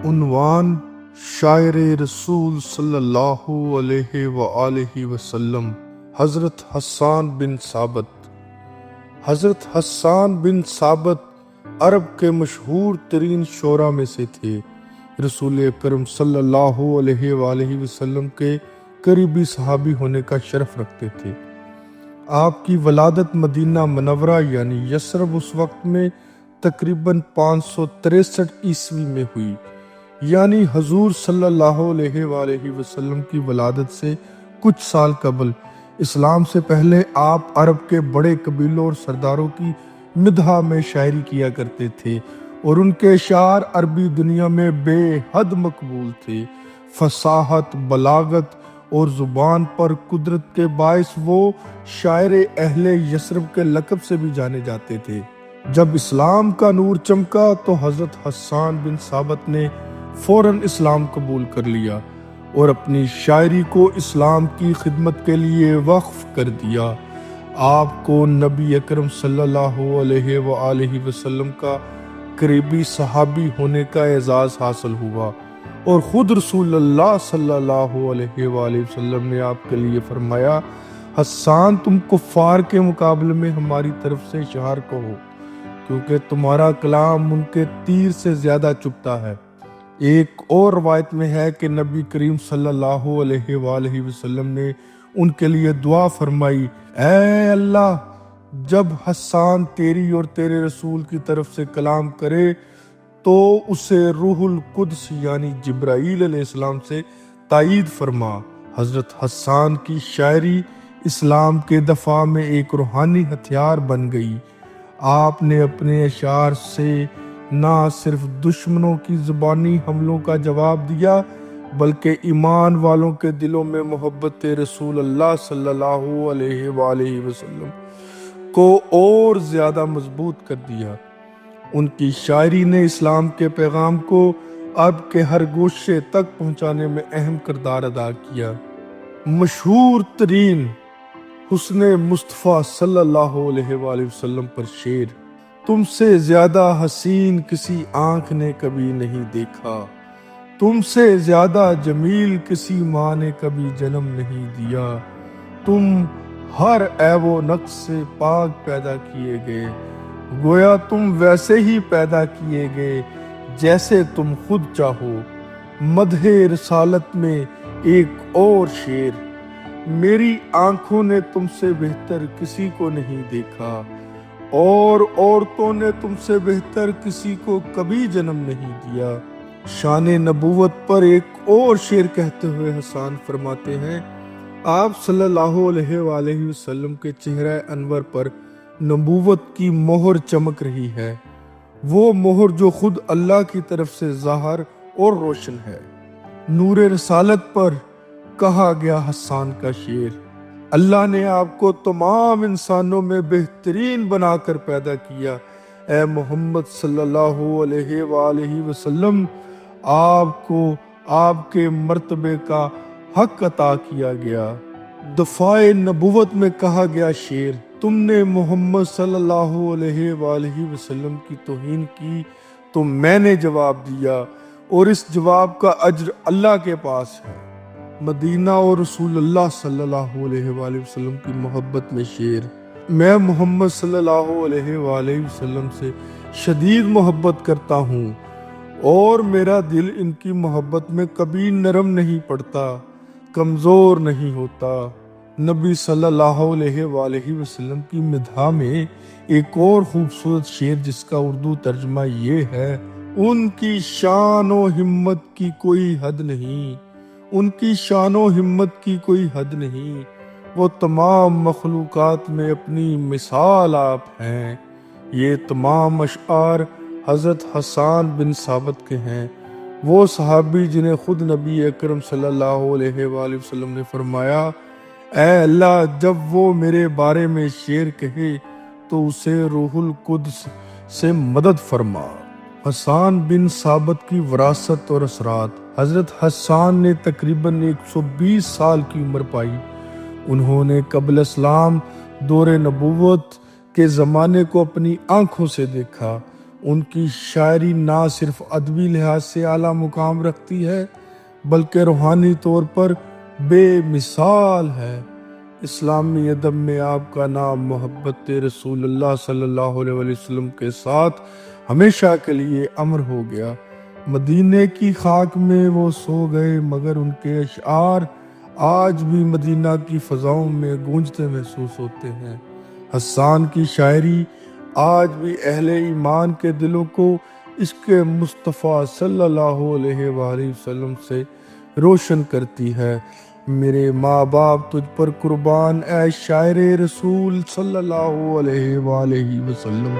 عنوان: شاعر رسول صلی اللہ علیہ وآلہ وسلم حضرت حسان بن ثابت۔ حضرت حسان بن ثابت عرب کے مشہور ترین شعراء میں سے تھے۔ رسول اکرم صلی اللہ علیہ وآلہ وسلم کے قریبی صحابی ہونے کا شرف رکھتے تھے۔ آپ کی ولادت مدینہ منورہ یعنی یثرب اس وقت میں تقریباً 563 عیسوی میں ہوئی، یعنی حضور صلی اللہ علیہ وآلہ وسلم کی ولادت سے کچھ سال قبل۔ اسلام سے پہلے آپ عرب کے بڑے قبیلوں اور سرداروں کی مدح میں شاعری کیا کرتے تھے اور ان کے اشعار عربی دنیا میں بے حد مقبول تھے۔ فصاحت، بلاغت اور زبان پر قدرت کے باعث وہ شاعر اہل یثرب کے لقب سے بھی جانے جاتے تھے۔ جب اسلام کا نور چمکا تو حضرت حسان بن ثابت نے فوراً اسلام قبول کر لیا اور اپنی شاعری کو اسلام کی خدمت کے لیے وقف کر دیا۔ آپ کو نبی اکرم صلی اللہ علیہ وآلہ وسلم کا قریبی صحابی ہونے کا اعزاز حاصل ہوا اور خود رسول اللہ صلی اللہ علیہ وآلہ وسلم نے آپ کے لیے فرمایا، حسان تم کفار کے مقابلے میں ہماری طرف سے اشعار کہو، کیونکہ تمہارا کلام ان کے تیر سے زیادہ چبھتا ہے۔ ایک اور روایت میں ہے کہ نبی کریم صلی اللہ علیہ وآلہ وسلم نے ان کے لیے دعا فرمائی، اے اللہ، جب حسان تیری اور تیرے رسول کی طرف سے کلام کرے تو اسے روح القدس یعنی جبرائیل علیہ السلام سے تائید فرما۔ حضرت حسان کی شاعری اسلام کے دفاع میں ایک روحانی ہتھیار بن گئی۔ آپ نے اپنے اشعار سے نہ صرف دشمنوں کی زبانی حملوں کا جواب دیا بلکہ ایمان والوں کے دلوں میں محبت رسول اللہ صلی اللہ علیہ وآلہ وسلم کو اور زیادہ مضبوط کر دیا۔ ان کی شاعری نے اسلام کے پیغام کو اب کے ہر گوشے تک پہنچانے میں اہم کردار ادا کیا۔ مشہور ترین حسن مصطفیٰ صلی اللہ علیہ وآلہ وسلم پر شعر: تم سے زیادہ حسین کسی آنکھ نے کبھی نہیں دیکھا، تم سے زیادہ جمیل کسی ماں نے کبھی جنم نہیں دیا، تم ہر عیب و نقص سے پاک پیدا کیے گئے، گویا تم ویسے ہی پیدا کیے گئے جیسے تم خود چاہو۔ مدح رسالت میں ایک اور شعر: میری آنکھوں نے تم سے بہتر کسی کو نہیں دیکھا اور عورتوں نے تم سے بہتر کسی کو کبھی جنم نہیں دیا۔ شان نبوت پر ایک اور شعر کہتے ہوئے حسان فرماتے ہیں، آپ صلی اللہ علیہ وآلہ وسلم کے چہرہ انور پر نبوت کی مہر چمک رہی ہے، وہ مہر جو خود اللہ کی طرف سے ظاہر اور روشن ہے۔ نور رسالت پر کہا گیا حسان کا شعر: اللہ نے آپ کو تمام انسانوں میں بہترین بنا کر پیدا کیا، اے محمد صلی اللہ علیہ وآلہ وسلم، آپ کو آپ کے مرتبے کا حق عطا کیا گیا۔ دفاع نبوت میں کہا گیا شعر: تم نے محمد صلی اللہ علیہ وآلہ وسلم کی توہین کی تو میں نے جواب دیا اور اس جواب کا اجر اللہ کے پاس ہے۔ مدینہ اور رسول اللہ صلی اللہ علیہ وآلہ وسلم کی محبت میں شعر: میں محمد صلی اللہ علیہ وآلہ وسلم سے شدید محبت کرتا ہوں اور میرا دل ان کی محبت میں کبھی نرم نہیں پڑتا، کمزور نہیں ہوتا۔ نبی صلی اللہ علیہ وآلہ وسلم کی مدح میں ایک اور خوبصورت شعر جس کا اردو ترجمہ یہ ہے: ان کی شان و ہمت کی کوئی حد نہیں، ان کی شان و ہمت کی کوئی حد نہیں، وہ تمام مخلوقات میں اپنی مثال آپ ہیں۔ یہ تمام اشعار حضرت حسان بن ثابت کے ہیں، وہ صحابی جنہیں خود نبی اکرم صلی اللہ علیہ وآلہ وسلم نے فرمایا، اے اللہ، جب وہ میرے بارے میں شعر کہے تو اسے روح القدس سے مدد فرما۔ حسان بن ثابت کی وراثت اور اثرات: حضرت حسان نے تقریباً 120 سال کی عمر پائی۔ انہوں نے قبل اسلام دور نبوت کے زمانے کو اپنی آنکھوں سے دیکھا۔ ان کی شاعری نہ صرف ادبی لحاظ سے اعلیٰ مقام رکھتی ہے بلکہ روحانی طور پر بے مثال ہے۔ اسلامی ادب میں آپ کا نام محبت رسول اللہ صلی اللہ علیہ وسلم کے ساتھ ہمیشہ کے لیے امر ہو گیا۔ مدینے کی خاک میں وہ سو گئے مگر ان کے اشعار آج بھی مدینہ کی فضاؤں میں گونجتے محسوس ہوتے ہیں۔ حسان کی شاعری آج بھی اہل ایمان کے دلوں کو اس کے مصطفیٰ صلی اللہ علیہ وآلہ وسلم سے روشن کرتی ہے۔ میرے ماں باپ تجھ پر قربان، اے شاعر رسول صلی اللہ علیہ وآلہ وسلم۔